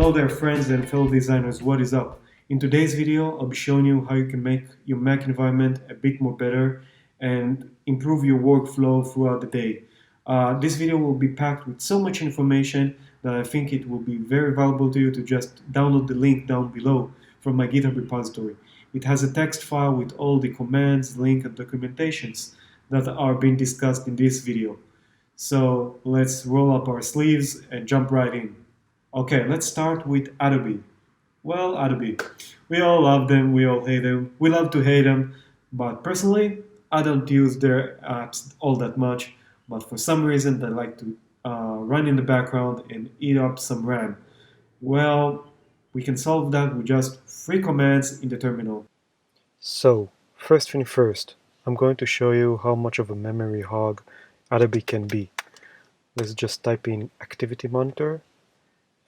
Hello there friends and fellow designers, what is up? In today's video, I'll be showing you how you can make your Mac environment a bit more better and improve your workflow throughout the day. This video will be packed with so much information that I think it will be very valuable to you to just download the link down below from my GitHub repository. It has a text file with all the commands, links, and documentations that are being discussed in this video. So let's roll up our sleeves and jump right in. Okay, let's start with Adobe. Well, Adobe. We all love them, we all hate them, we love to hate them, but personally, I don't use their apps all that much, but for some reason they like to run in the background and eat up some RAM. Well, we can solve that with just 3 commands in the terminal. So, first thing first, I'm going to show you how much of a memory hog Adobe can be. Let's just type in Activity Monitor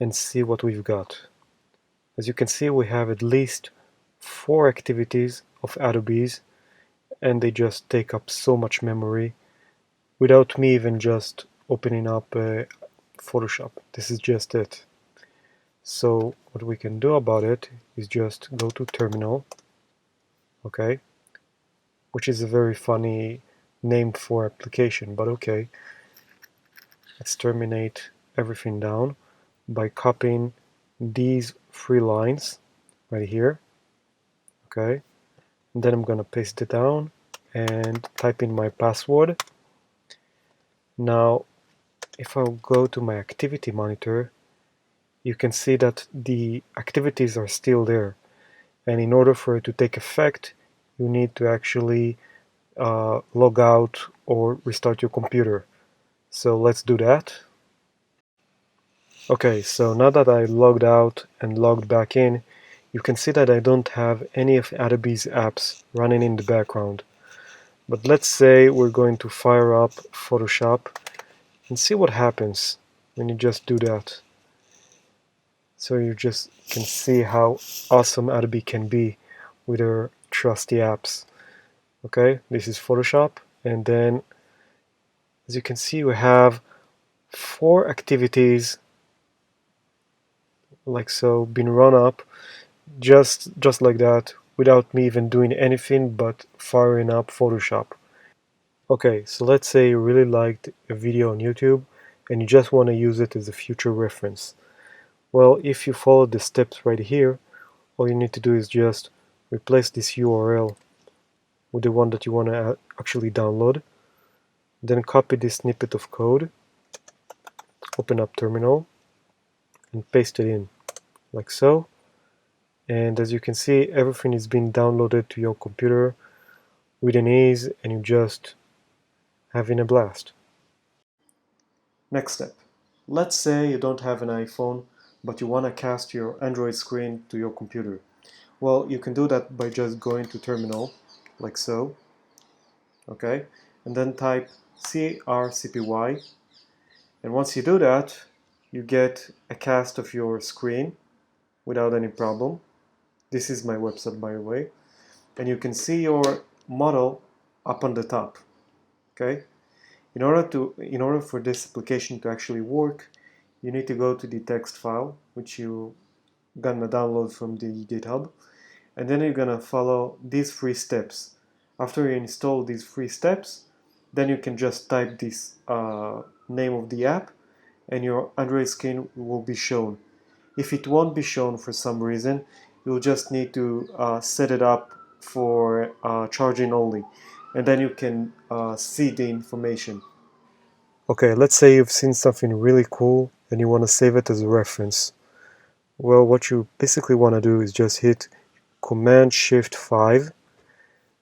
and see what we've got. As you can see, we have at least 4 activities of Adobe's, and they just take up so much memory without me even just opening up Photoshop. This is just it. So what we can do about it is just go to Terminal, okay, which is a very funny name for application, but okay. Let's terminate everything down by copying these 3 lines right here, okay, and then I'm gonna paste it down and type in my password. Now if I go to my activity monitor, you can see that the activities are still there, and in order for it to take effect you need to actually log out or restart your computer. So let's do that. Okay, so now that I logged out and logged back in, you can see that I don't have any of Adobe's apps running in the background. But let's say we're going to fire up Photoshop and see what happens when you just do that. So you just can see how awesome Adobe can be with their trusty apps. Okay, this is Photoshop, and then as you can see we have 4 activities like so been run up just like that without me even doing anything but firing up Photoshop. Okay, so let's say you really liked a video on YouTube and you just want to use it as a future reference. Well, if you follow the steps right here, all you need to do is just replace this URL with the one that you want to actually download, then copy this snippet of code, open up Terminal, and paste it in like so. And as you can see, everything is being downloaded to your computer with an ease, and you're just having a blast. Next step. Let's say you don't have an iPhone, but you want to cast your Android screen to your computer. Well, you can do that by just going to Terminal, like so, okay, and then type scrcpy, and once you do that, you get a cast of your screen without any problem. This is my website, by the way, and you can see your model up on the top, okay. In order for this application to actually work, you need to go to the text file, which you're gonna download from the GitHub, and then you're gonna follow these 3 steps. After you install these 3 steps, then you can just type this name of the app, and your Android screen will be shown. If it won't be shown for some reason, you'll just need to set it up for charging only, and then you can see the information. Okay, let's say you've seen something really cool and you want to save it as a reference. Well, what you basically want to do is just hit Command-Shift-5,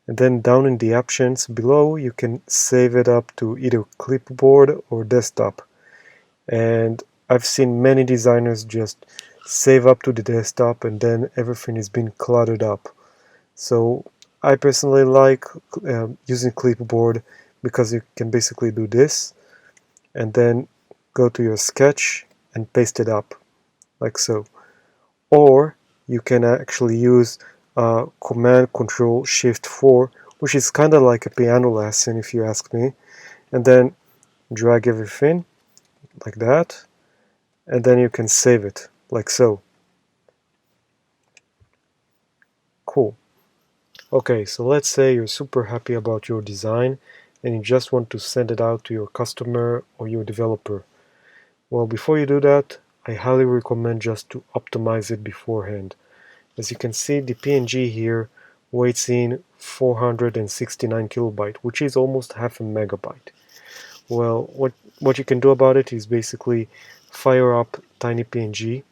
and then down in the options below you can save it up to either clipboard or desktop. And I've seen many designers just save up to the desktop and then everything is being cluttered up. So I personally like using clipboard because you can basically do this and then go to your sketch and paste it up like so. Or you can actually use Command Control Shift 4, which is kind of like a piano lesson if you ask me, and then drag everything like that, and then you can save it like so. Okay, so let's say you're super happy about your design and you just want to send it out to your customer or your developer. Well, before you do that, I highly recommend just to optimize it beforehand. As you can see, the PNG here weighs in 469 kilobyte, which is almost half a megabyte. Well, what you can do about it is basically fire up TinyPNG,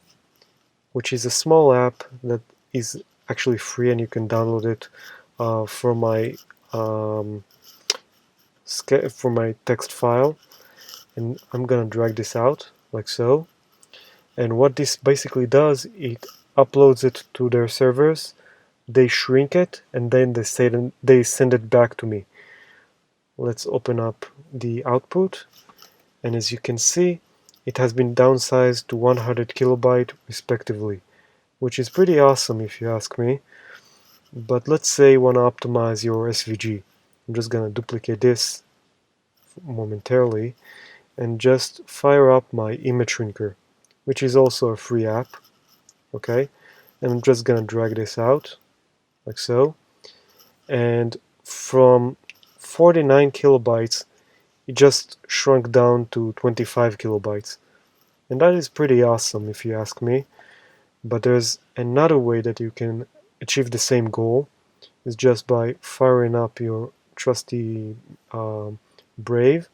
which is a small app that is actually free and you can download it from um, my text file. And I'm gonna drag this out like so. And what this basically does, it uploads it to their servers, they shrink it, and then they send it back to me. Let's open up the output, and as you can see, it has been downsized to 100 kilobyte respectively, which is pretty awesome if you ask me. But let's say you want to optimize your SVG. I'm just gonna duplicate this momentarily and just fire up my image shrinker, which is also a free app. Okay, and I'm just gonna drag this out like so, and from 49 kilobytes it just shrunk down to 25 kilobytes, and that is pretty awesome if you ask me. But there's another way that you can achieve the same goal, is just by firing up your trusty Brave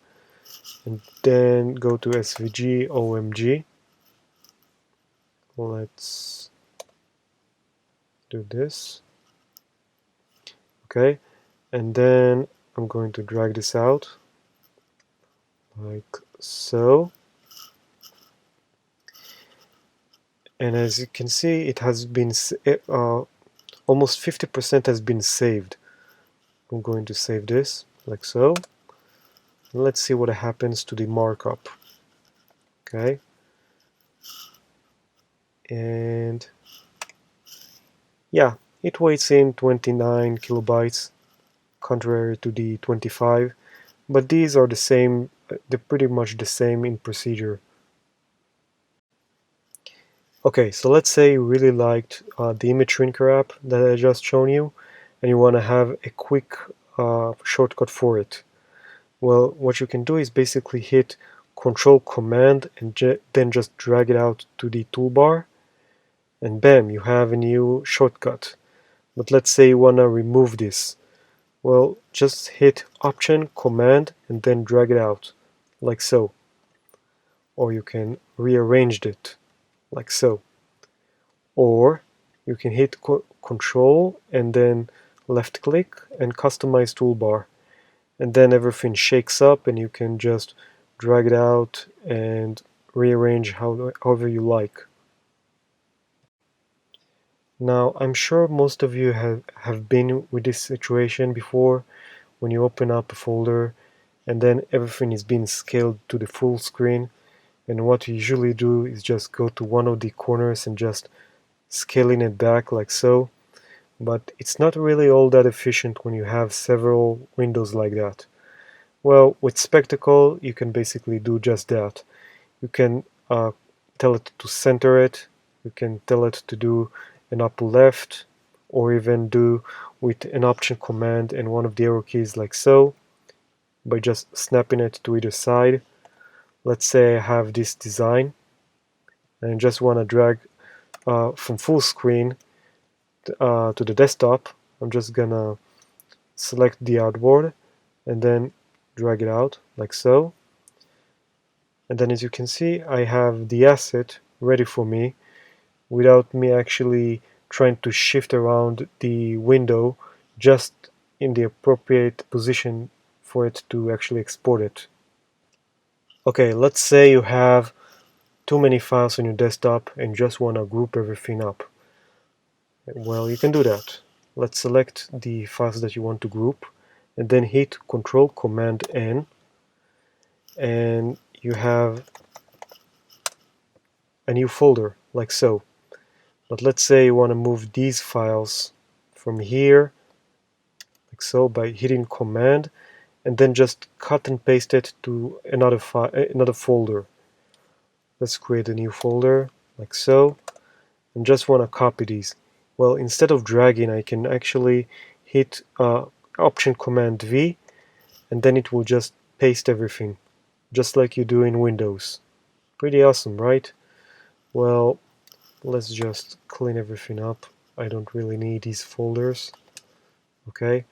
and then go to SVG OMG. Let's do this. Okay, and then I'm going to drag this out like so, and as you can see, it has been almost 50% has been saved. I'm going to save this like so. Let's see what happens to the markup. Okay, and yeah, it weighs in 29 kilobytes contrary to the 25, but these are the same, they're pretty much the same in procedure. Okay, so let's say you really liked the image shrinker app that I just shown you, and you want to have a quick shortcut for it. Well, what you can do is basically hit Control Command and then just drag it out to the toolbar, and bam, you have a new shortcut. But let's say you want to remove this. Well, just hit Option, Command, and then drag it out, like so. Or you can rearrange it, like so. Or you can hit Control and then left click and customize toolbar. And then everything shakes up and you can just drag it out and rearrange however you like. Now, I'm sure most of you have been with this situation before, when you open up a folder and then everything is being scaled to the full screen, and what you usually do is just go to one of the corners and just scaling it back like so, but it's not really all that efficient when you have several windows like that. Well, with Spectacle you can basically do just that. You can tell it to center it, you can tell it to do an upper left, or even do with an Option command and one of the arrow keys like so, by just snapping it to either side. Let's say I have this design and I just want to drag from full screen to the desktop. I'm just gonna select the artboard and then drag it out like so. And then as you can see, I have the asset ready for me without me actually trying to shift around the window, just in the appropriate position for it to actually export it. Okay, let's say you have too many files on your desktop and just want to group everything up. Well, you can do that. Let's select the files that you want to group and then hit Control Command N, and you have a new folder like so. But let's say you want to move these files from here like so by hitting Command and then just cut and paste it to another folder. Let's create a new folder like so, and just want to copy these. Well, instead of dragging, I can actually hit Option Command V, and then it will just paste everything, just like you do in Windows. Pretty awesome, right? Well, let's just clean everything up. I don't really need these folders. Okay,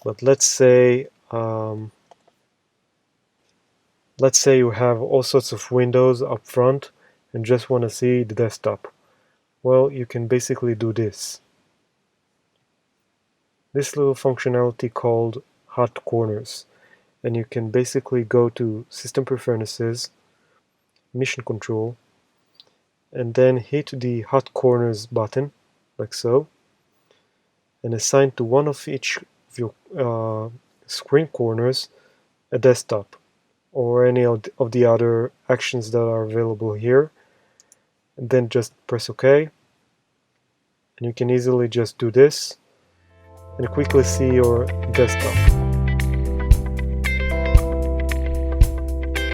but let's say you have all sorts of windows up front and just want to see the desktop. Well, you can basically do this. This little functionality called hot corners, and you can basically go to System Preferences, Mission Control, and then hit the hot corners button, like so, and assign to one of each of your screen corners a desktop, or any of the other actions that are available here, and then just press OK, and you can easily just do this and quickly see your desktop.